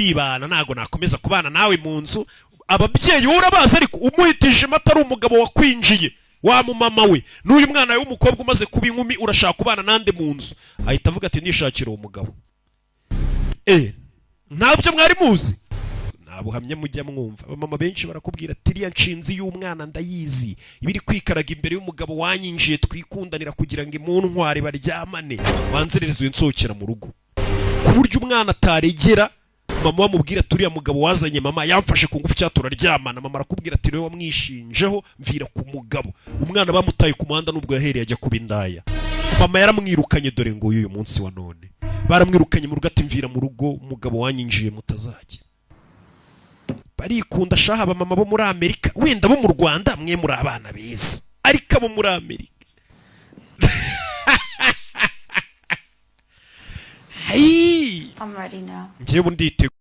kwibana ntago nakomeza kubana nawe mu nzu ababyeyi urabaza ariko umuhitije matari umugabo wakwinjiye wa mu mama we n'uyu mwana w'umukobwa umaze kuba inkumi urashaka kubana nande mu nzu ahita avuga ati nishakira umugabo ntabyo mwari muzi nabuhamye mujya mwumva abamama benshi barakubwira ati iriya nshinzi y'umwana ndayizi ibiri kwikaraga imbere y'umugabo wanyinjiye twikundanira kugira ngo imuntware baryamane wanzerereze insokera mu rugo ku buryo umwana ataregera mama bamubwira ati uriya mugabo wazanye mama yamfashe ku ngufu cyangwa turaryamana mama arakubwira ati niwe wamwishinjeho mvira ku mugabo umwana bamutaye ku muhanda n'ubwo yahereye ajya kuba indaya mama yaramwirukanye dore ngo uyu munsi wa none baramwirukanye mu rugo ati mvira mu rugo umugabo wanyinjiye mutazajya barikunda shaha abamama bo muri Amerika wenda bo mu Rwanda mwe muri abana beza ariko abo muri Amerika I'm ready now. njyewe ndite